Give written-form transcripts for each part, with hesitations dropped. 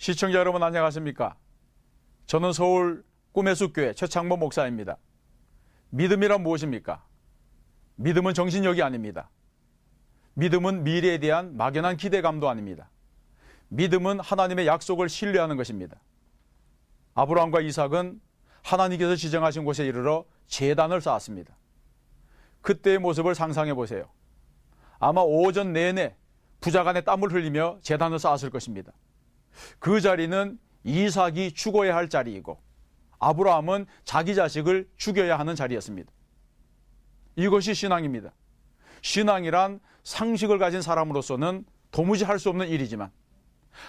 시청자 여러분 안녕하십니까? 저는 서울 꿈의 숲교회 최창모 목사입니다. 믿음이란 무엇입니까? 믿음은 정신력이 아닙니다. 믿음은 미래에 대한 막연한 기대감도 아닙니다. 믿음은 하나님의 약속을 신뢰하는 것입니다. 아브라함과 이삭은 하나님께서 지정하신 곳에 이르러 제단을 쌓았습니다. 그때의 모습을 상상해 보세요. 아마 오전 내내 부자간의 땀을 흘리며 제단을 쌓았을 것입니다. 그 자리는 이삭이 죽어야 할 자리이고 아브라함은 자기 자식을 죽여야 하는 자리였습니다. 이것이 신앙입니다. 신앙이란 상식을 가진 사람으로서는 도무지 할 수 없는 일이지만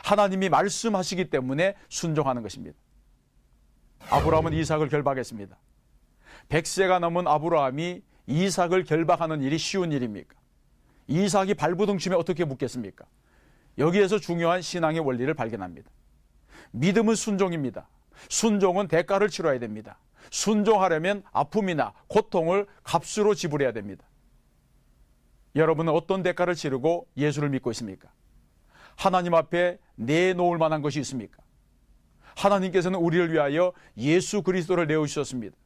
하나님이 말씀하시기 때문에 순종하는 것입니다. 아브라함은 이삭을 결박했습니다. 100세가 넘은 아브라함이 이삭을 결박하는 일이 쉬운 일입니까? 이삭이 발부둥침에 어떻게 묻겠습니까? 여기에서 중요한 신앙의 원리를 발견합니다. 믿음은 순종입니다. 순종은 대가를 치러야 됩니다. 순종하려면 아픔이나 고통을 값으로 지불해야 됩니다. 여러분은 어떤 대가를 치르고 예수를 믿고 있습니까? 하나님 앞에 내놓을 만한 것이 있습니까? 하나님께서는 우리를 위하여 예수 그리스도를 내어주셨습니다.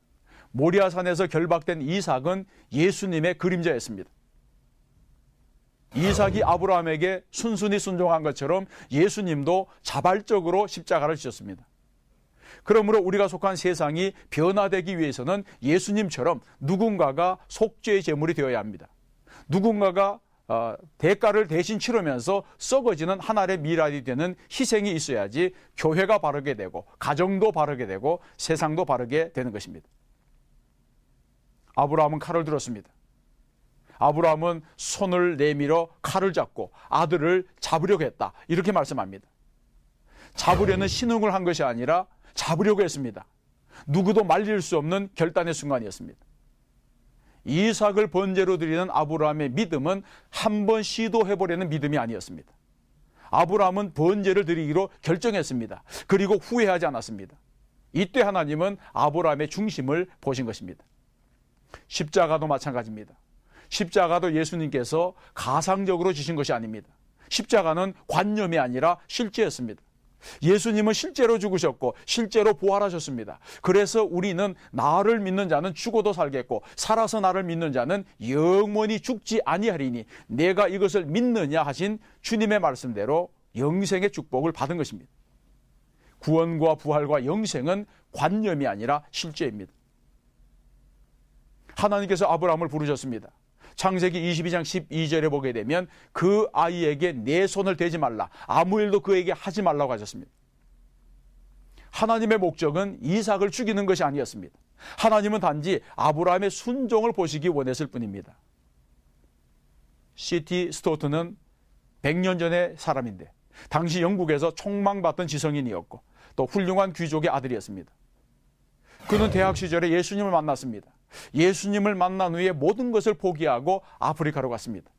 모리아산에서 결박된 이삭은 예수님의 그림자였습니다. 이삭이 아브라함에게 순순히 순종한 것처럼 예수님도 자발적으로 십자가를 지셨습니다. 그러므로 우리가 속한 세상이 변화되기 위해서는 예수님처럼 누군가가 속죄의 제물이 되어야 합니다. 누군가가 대가를 대신 치르면서 썩어지는 한 알의 미랄이 되는 희생이 있어야지 교회가 바르게 되고 가정도 바르게 되고 세상도 바르게 되는 것입니다. 아브라함은 칼을 들었습니다. 아브라함은 손을 내밀어 칼을 잡고 아들을 잡으려고 했다. 이렇게 말씀합니다. 잡으려는 신용을 한 것이 아니라 잡으려고 했습니다. 누구도 말릴 수 없는 결단의 순간이었습니다. 이삭을 번제로 드리는 아브라함의 믿음은 한번 시도해보려는 믿음이 아니었습니다. 아브라함은 번제를 드리기로 결정했습니다. 그리고 후회하지 않았습니다. 이때 하나님은 아브라함의 중심을 보신 것입니다. 십자가도 마찬가지입니다. 십자가도 예수님께서 가상적으로 주신 것이 아닙니다. 십자가는 관념이 아니라 실제였습니다. 예수님은 실제로 죽으셨고 실제로 부활하셨습니다. 그래서 우리는 나를 믿는 자는 죽어도 살겠고 살아서 나를 믿는 자는 영원히 죽지 아니하리니 내가 이것을 믿느냐 하신 주님의 말씀대로 영생의 축복을 받은 것입니다. 구원과 부활과 영생은 관념이 아니라 실제입니다. 하나님께서 아브라함을 부르셨습니다. 창세기 22장 12절에 보게 되면 그 아이에게 내 손을 대지 말라. 아무 일도 그에게 하지 말라고 하셨습니다. 하나님의 목적은 이삭을 죽이는 것이 아니었습니다. 하나님은 단지 아브라함의 순종을 보시기 원했을 뿐입니다. C.T. 스토트는 100년 전의 사람인데 당시 영국에서 총망받던 지성인이었고 또 훌륭한 귀족의 아들이었습니다. 그는 대학 시절에 예수님을 만났습니다. 예수님을 만난 후에 모든 것을 포기하고 아프리카로 갔습니다.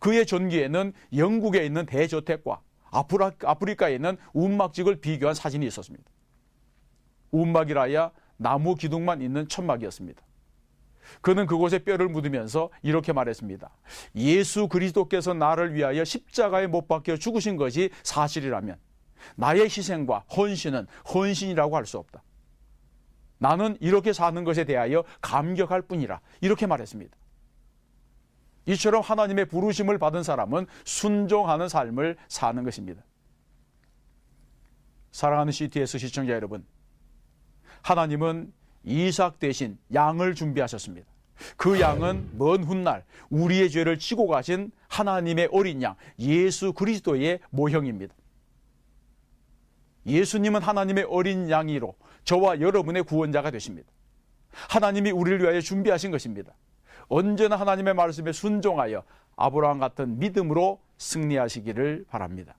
그의 전기에는 영국에 있는 대저택과 아프리카에 있는 움막직을 비교한 사진이 있었습니다. 움막이라야 나무 기둥만 있는 천막이었습니다. 그는 그곳에 뼈를 묻으면서 이렇게 말했습니다. 예수 그리스도께서 나를 위하여 십자가에 못 박혀 죽으신 것이 사실이라면 나의 희생과 헌신은 헌신이라고 할 수 없다. 나는 이렇게 사는 것에 대하여 감격할 뿐이라 이렇게 말했습니다. 이처럼 하나님의 부르심을 받은 사람은 순종하는 삶을 사는 것입니다. 사랑하는 CTS 시청자 여러분, 하나님은 이삭 대신 양을 준비하셨습니다. 그 양은 먼 훗날 우리의 죄를 지고 가신 하나님의 어린 양 예수 그리스도의 모형입니다. 예수님은 하나님의 어린 양이로 저와 여러분의 구원자가 되십니다. 하나님이 우리를 위하여 준비하신 것입니다. 언제나 하나님의 말씀에 순종하여 아브라함 같은 믿음으로 승리하시기를 바랍니다.